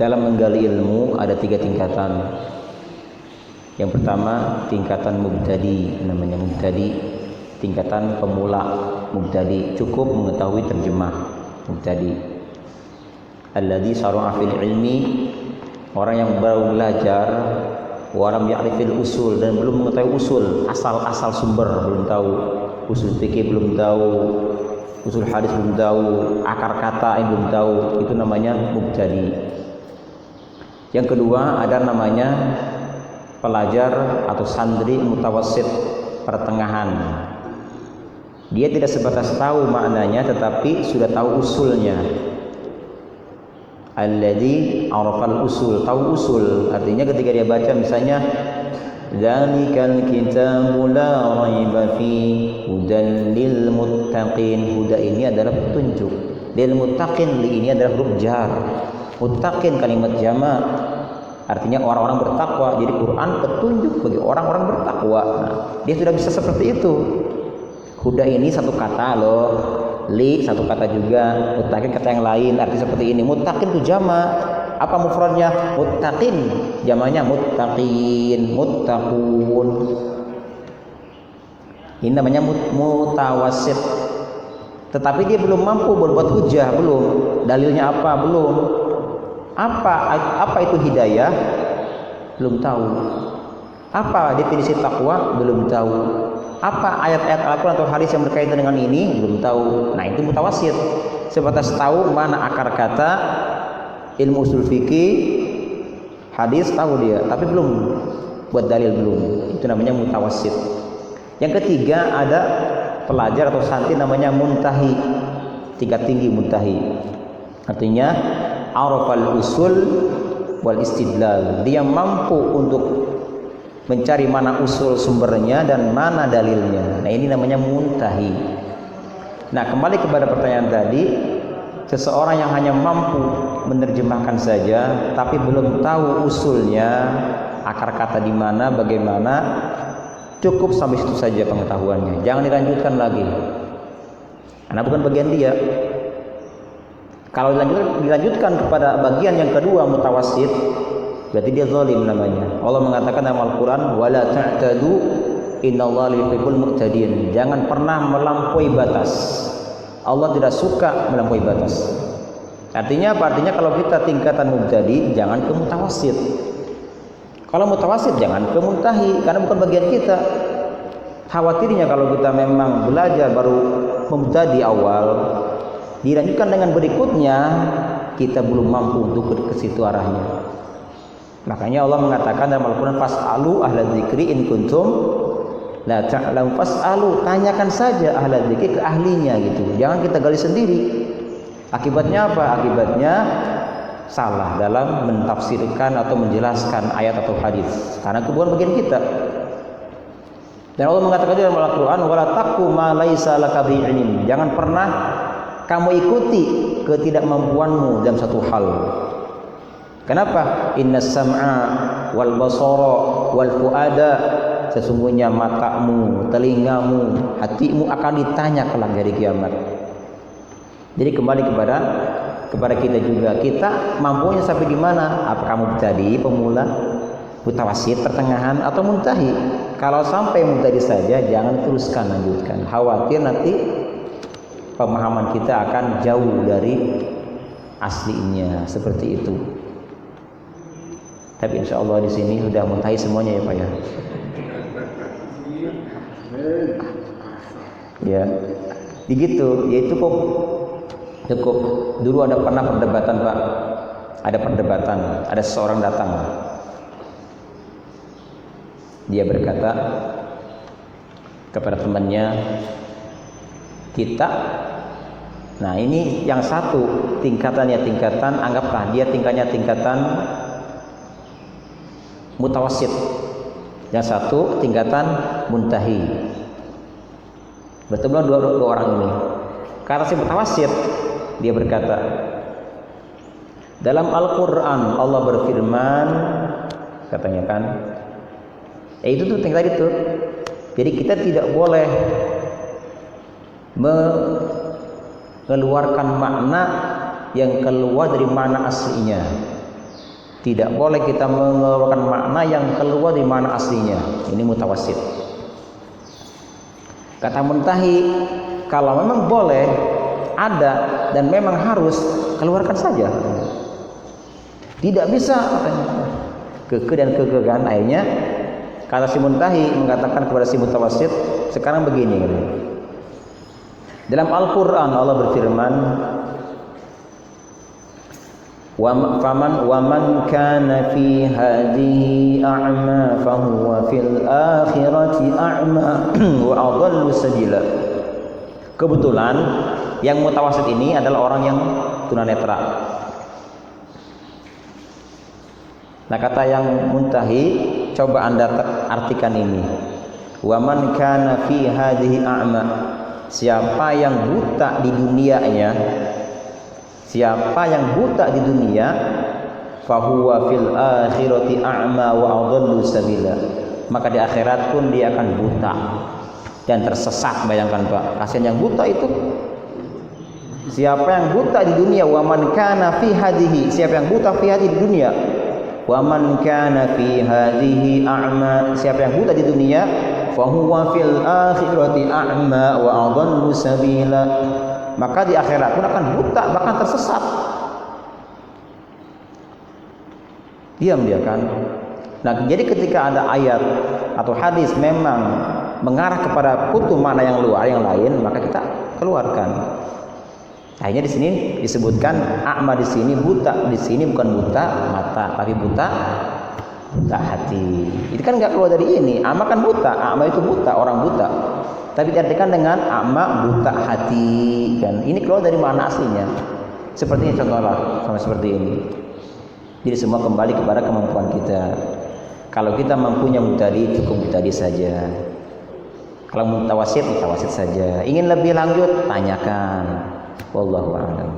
Dalam menggali ilmu ada 3 tingkatan. Yang pertama tingkatan mubtadi, namanya mubtadi, tingkatan pemula. Mubtadi cukup mengetahui terjemah. Mubtadi alladzi syara'a fil ilmi, orang yang baru belajar, walam ya'rifil usul, dan belum mengetahui usul, asal sumber belum tahu, usul fikih belum tahu, usul hadis belum tahu, akar kata yang belum tahu, itu namanya mubtadi. Yang kedua ada namanya pelajar atau santri mutawassit, pertengahan. Dia tidak sebatas tahu maknanya tetapi sudah tahu usulnya. Alladzi arafal usul, tahu usul. Artinya ketika dia baca misalnya dzalikal kitabu la raiba fi hudan lil muttaqin. Huda ini adalah petunjuk. Lil muttaqin, li ini adalah huruf jar. Muttaqin kalimat jamak, artinya orang-orang bertakwa. Jadi Quran petunjuk bagi orang-orang bertakwa. Nah, dia sudah bisa seperti itu. Huda ini satu kata loh, li satu kata juga, muttaqin kata yang lain, arti seperti ini. Muttaqin itu jamak. Apa mufradnya? Muttaqin. Jamaknya muttaqin, muttaqun. Ini namanya mutawassit. Tetapi dia belum mampu berbuat hujah, belum. Dalilnya apa? Belum. Apa itu hidayah? Belum tahu. Apa definisi takwa? Belum tahu. Apa ayat-ayat Al-Quran atau hadis yang berkaitan dengan ini? Belum tahu. Nah, itu mutawassit. Sebatas tahu mana akar kata, ilmu usul fikih, hadis tahu dia, tapi belum buat dalil, belum. Itu namanya mutawassit. Yang ketiga ada pelajar atau santri namanya muntahi, tingkat tinggi muntahi. Artinya arafal usul wal istidlal. Dia mampu untuk mencari mana usul sumbernya dan mana dalilnya. Nah, ini namanya muntahi. Nah, kembali kepada pertanyaan tadi, seseorang yang hanya mampu menerjemahkan saja tapi belum tahu usulnya, akar kata di mana, bagaimana, cukup sampai situ saja pengetahuannya. Jangan dilanjutkan lagi. Karena bukan bagian dia. Kalau dilanjutkan kepada bagian yang kedua mutawassit, berarti dia zalim namanya. Allah mengatakan dalam Al-Quran, wala ta'tadu innallaha yuhibbul mu'tadin. Jangan pernah melampaui batas. Allah tidak suka melampaui batas. Artinya apa? Artinya kalau kita tingkatan mubtadi, jangan ke mutawassit. Kalau mutawassit jangan ke muntahi, karena bukan bagian kita. Khawatirnya kalau kita memang belajar baru mubtadi awal, dilanjutkan dengan berikutnya, kita belum mampu untuk ke situ arahnya. Makanya Allah mengatakan dalam Al-Quran, fas'alu ahla dzikri in kuntum la ta'lamun. Fas'alu, tanyakan saja ahla dzikri, ke ahlinya gitu. Jangan kita gali sendiri. Akibatnya apa? Akibatnya salah dalam mentafsirkan atau menjelaskan ayat atau hadis, karena itu bukan bagian kita. Dan Allah mengatakan dalam Al-Quran, wala taqu ma laisa laka bihi ilm. Jangan pernah kamu ikuti ketidakmampuanmu dalam satu hal. Kenapa? Innas sam'a wal basara wal fuada, sesungguhnya matamu, telingamu, hatimu akan ditanya kelak dari kiamat. Jadi kembali kepada kita juga, kita mampunya sampai di mana? Apa kamu tadi pemula, mutawassit, pertengahan, atau muntahi? Kalau sampai muntahi saja, jangan teruskan, lanjutkan. Khawatir nanti pemahaman kita akan jauh dari aslinya, seperti itu. Tapi insya Allah di sini sudah muntahi semuanya ya Pak ya. Ya, begitu. Ya cukup. Dulu pernah perdebatan Pak. Ada perdebatan. Ada seseorang datang. Dia berkata kepada temannya, kita. Nah ini yang satu tingkatannya anggaplah dia tingkatan mutawassit, yang satu tingkatan muntahi. Bertemu dua orang ini. Karena si mutawassit, dia berkata, dalam Al-Quran Allah berfirman, katanya kan, itu tuh tingkat itu. Jadi kita tidak boleh mengeluarkan makna yang keluar dari makna aslinya. Tidak boleh kita mengeluarkan makna yang keluar di makna aslinya. Ini mutawassit. Kata Muntahi, kalau memang boleh, ada dan memang harus, keluarkan saja. Tidak bisa keke dan keke kan. Akhirnya kata si Muntahi mengatakan kepada si mutawassit, sekarang begini. Dalam Al-Quran Allah berfirman, waman kana fi hadhihi a'ma fahuwa fil akhirati a'ma wa adallu sabila. Kebetulan yang mutawassit ini adalah orang yang tunanetra. Nah, kata yang Muntahi, coba Anda artikan ini. Waman kana fi hadhihi a'ma, siapa yang buta di dunianya, siapa yang buta di dunia, fahuwa fil akhirati a'ma wa adallu sabila, maka di akhirat pun dia akan buta dan tersesat. Bayangkan Pak, kasihan yang buta itu. Siapa yang buta di dunia, wa man kana fi hadhihi, siapa yang buta fi hadhihi di dunia, wa man kana fi hadhihi a'ma, siapa yang buta di dunia, fahuwa fil akhirati a'ma wa adallu sabila, maka di akhirat pun akan buta, bahkan tersesat. Diam dia kan. Nah, jadi ketika ada ayat atau hadis memang mengarah kepada kutub mana yang luar, yang lain, maka kita keluarkan. Akhirnya di sini disebutkan a'ma, di sini buta, di sini bukan buta mata, tapi buta hati. Itu kan nggak keluar dari ini. A'ma kan buta, a'ma itu buta, orang buta. Tapi diartikan dengan a'ma buta hati, kan? Ini keluar dari mana aslinya? Seperti ini contohnya, sama seperti ini. Jadi semua kembali kepada kemampuan kita. Kalau kita mampunya mubtadi, cukup mubtadi saja. Kalau mutawassit, mutawassit saja. Ingin lebih lanjut, tanyakan. Wallahu a'lam.